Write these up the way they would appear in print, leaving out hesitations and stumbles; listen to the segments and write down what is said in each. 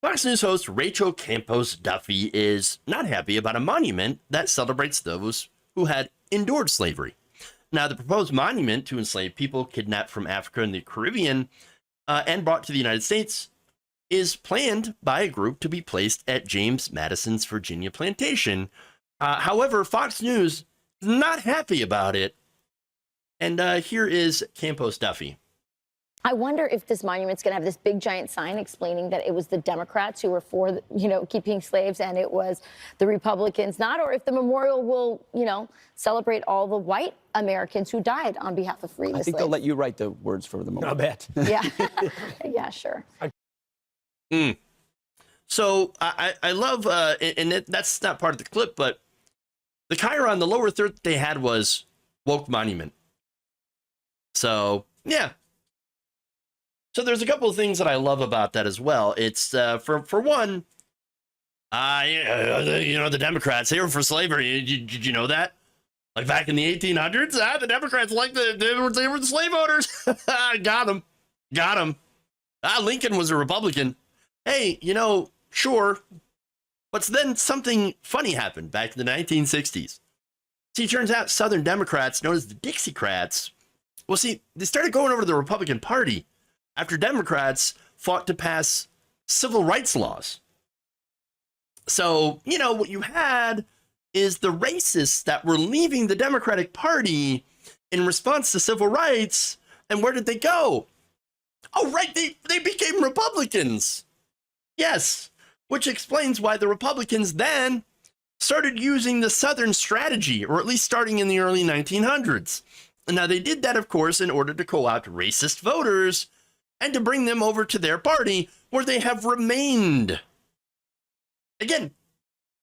Fox News host Rachel Campos-Duffy is not happy about a monument that celebrates those who had endured slavery. Now, the proposed monument to enslaved people kidnapped from Africa and the Caribbean and brought to the United States is planned by a group to be placed at James Madison's Virginia plantation. However, Fox News is not happy about it. And here is Campos-Duffy. I wonder if this monument's going to have this big giant sign explaining that it was the Democrats who were for, keeping slaves and it was the Republicans not, or if the memorial will, celebrate all the white Americans who died on behalf of freeing the slaves. I think they'll let you write the words for the memorial. I bet. Yeah. Yeah, sure. So I love, and that's not part of the clip, but the chyron, the lower third they had was woke monument. So, yeah. So there's a couple of things that I love about that as well. It's for one, the Democrats, they were for slavery. Did you know that? Like back in the 1800s, the Democrats they were the slave owners. Got them. Lincoln was a Republican. Hey, sure. But then something funny happened back in the 1960s. See, it turns out Southern Democrats, known as the Dixiecrats, they started going over to the Republican Party after Democrats fought to pass civil rights laws. So, what you had is the racists that were leaving the Democratic Party in response to civil rights. And where did they go? Oh, right, they became Republicans. Yes, which explains why the Republicans then started using the Southern strategy, or at least starting in the early 1900s. Now, they did that, of course, in order to co-opt racist voters and to bring them over to their party, where they have remained. Again,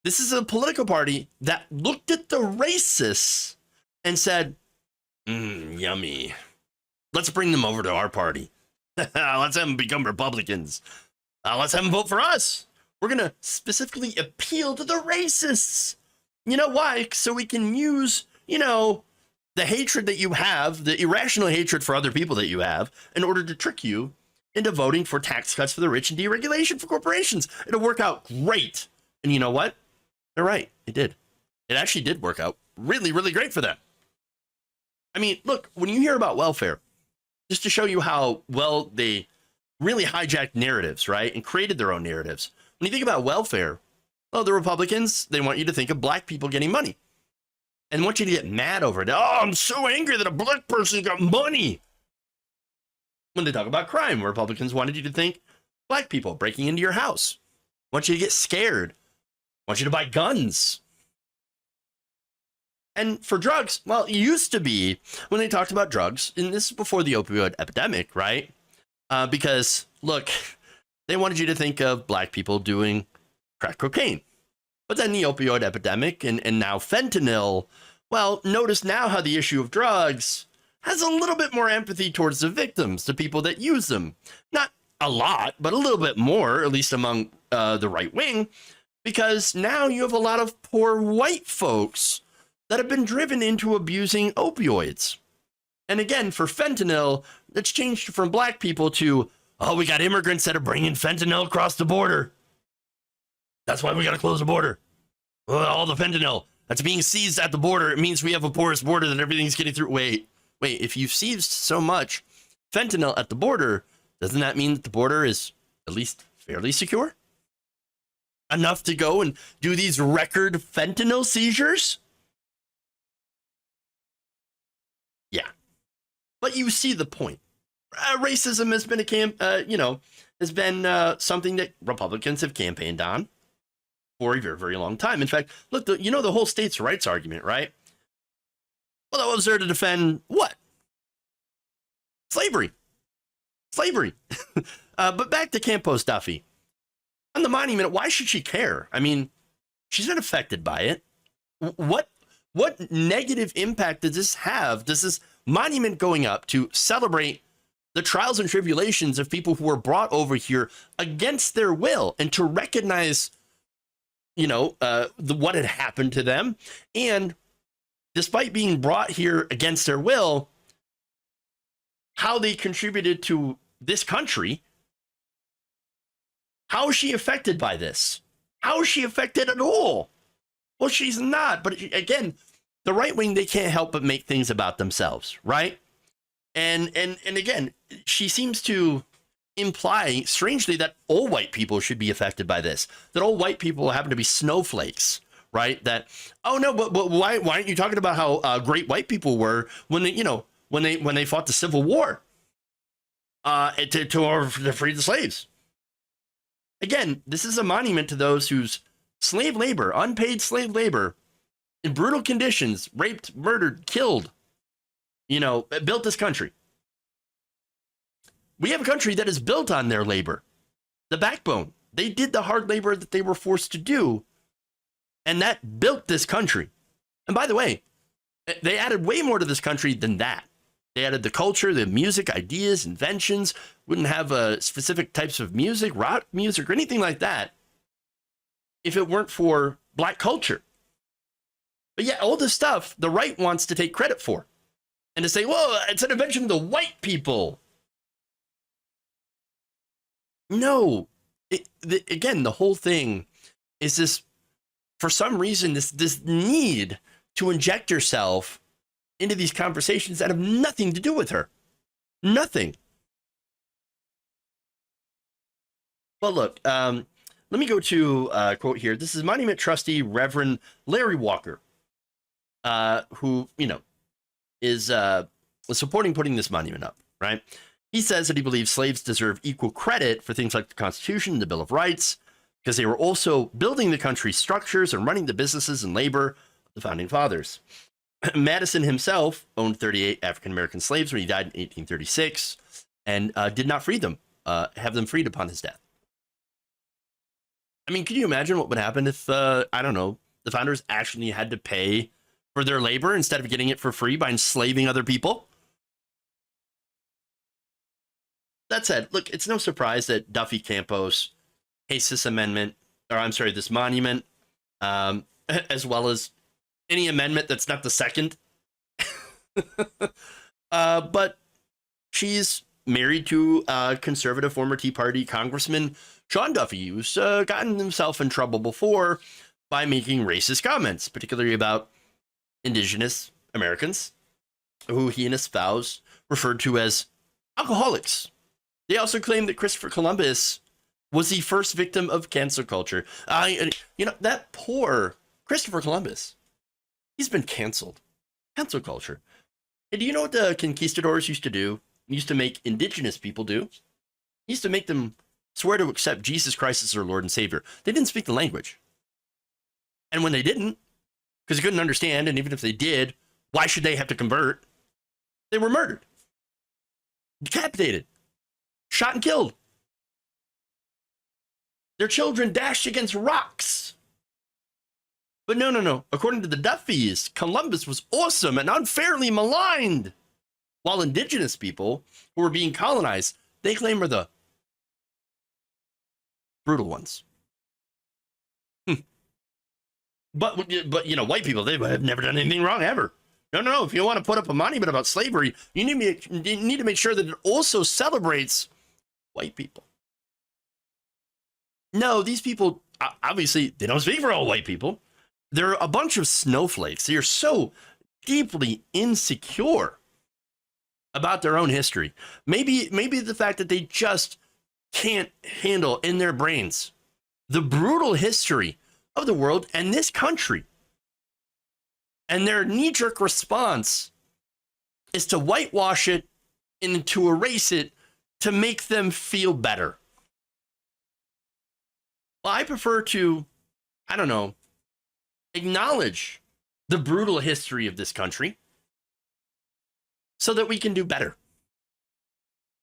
this is a political party that looked at the racists and said, yummy. Let's bring them over to our party. Let's have them become Republicans. Let's have them vote for us. We're going to specifically appeal to the racists. You know why? So we can use, the hatred that you have, the irrational hatred for other people that you have, in order to trick you into voting for tax cuts for the rich and deregulation for corporations. It'll work out great. And you know what? They're right. It did. It actually did work out really, really great for them. I mean, look, when you hear about welfare, just to show you how well they really hijacked narratives, right? And created their own narratives. When you think about welfare, the Republicans, they want you to think of black people getting money. And want you to get mad over it. Oh, I'm so angry that a black person got money. When they talk about crime, Republicans wanted you to think black people breaking into your house. Want you to get scared. Want you to buy guns. And for drugs, well, it used to be when they talked about drugs, and this is before the opioid epidemic, right? Because, look, they wanted you to think of black people doing crack cocaine. But then the opioid epidemic and now fentanyl, well, notice now how the issue of drugs has a little bit more empathy towards the victims, the people that use them. Not a lot, but a little bit more, at least among the right wing, because now you have a lot of poor white folks that have been driven into abusing opioids. And again, for fentanyl, it's changed from black people to, we got immigrants that are bringing fentanyl across the border. That's why we got to close the border. All the fentanyl that's being seized at the border, it means we have a porous border that everything's getting through. Wait, if you've seized so much fentanyl at the border, doesn't that mean that the border is at least fairly secure? Enough to go and do these record fentanyl seizures? Yeah. But you see the point. Racism has been something that Republicans have campaigned on for a very, very long time. In fact, look, the whole states' rights argument, right? Well, that was there to defend what? Slavery. But back to Campos-Duffy. On the monument, why should she care? I mean, she's not affected by it. What negative impact does this have? Does this monument going up to celebrate the trials and tribulations of people who were brought over here against their will and to recognize, what had happened to them? And despite being brought here against their will, how they contributed to this country How is she affected by this? How is she affected at all? Well, she's not. But again, the right wing, they can't help but make things about themselves, right? And again, she seems to imply, strangely, that all white people should be affected by this. That all white people happen to be snowflakes, right? That, oh no, but why aren't you talking about how great white people were when they, when they fought the Civil War to free the slaves? Again, this is a monument to those whose slave labor, unpaid slave labor, in brutal conditions, raped, murdered, killed, built this country. We have a country that is built on their labor, the backbone. They did the hard labor that they were forced to do, and that built this country. And by the way, they added way more to this country than that. They added the culture, the music, ideas, inventions. Wouldn't have specific types of music, rock music, or anything like that if it weren't for black culture. But yeah, all this stuff the right wants to take credit for and to say, well, it's an invention of the white people. No, again, the whole thing is this, for some reason, this need to inject yourself into these conversations that have nothing to do with her. Nothing. Well, look, let me go to a quote here. This is Monument Trustee Reverend Larry Walker, who, is supporting putting this monument up, right? He says that he believes slaves deserve equal credit for things like the Constitution and the Bill of Rights, because they were also building the country's structures and running the businesses and labor of the founding fathers. Madison himself owned 38 African-American slaves when he died in 1836 and did not free them, have them freed upon his death. I mean, can you imagine what would happen if, I don't know, the founders actually had to pay for their labor instead of getting it for free by enslaving other people? That said, look, it's no surprise that Duffy Campos hates this amendment, or I'm sorry, this monument, as well as any amendment that's not the second. But she's married to conservative former Tea Party Congressman Sean Duffy, who's gotten himself in trouble before by making racist comments, particularly about indigenous Americans, who he and his spouse referred to as alcoholics. They also claim that Christopher Columbus was the first victim of cancel culture. That poor Christopher Columbus, he's been canceled. Cancel culture. And do you know what the conquistadors used to do? Used to make indigenous people do? He used to make them swear to accept Jesus Christ as their Lord and Savior. They didn't speak the language. And when they didn't, because they couldn't understand, and even if they did, why should they have to convert? They were murdered, decapitated, shot and killed. Their children dashed against rocks. But no. According to the Duffys, Columbus was awesome and unfairly maligned, while indigenous people who were being colonized, they claim are the brutal ones. But white people, they have never done anything wrong ever. No. If you want to put up a monument about slavery, you need to make sure that it also celebrates white people. No, these people, obviously, they don't speak for all white people. They're a bunch of snowflakes. They are so deeply insecure about their own history. Maybe the fact that they just can't handle in their brains the brutal history of the world and this country. And their knee-jerk response is to whitewash it and to erase it to make them feel better. Well, I prefer to, acknowledge the brutal history of this country so that we can do better.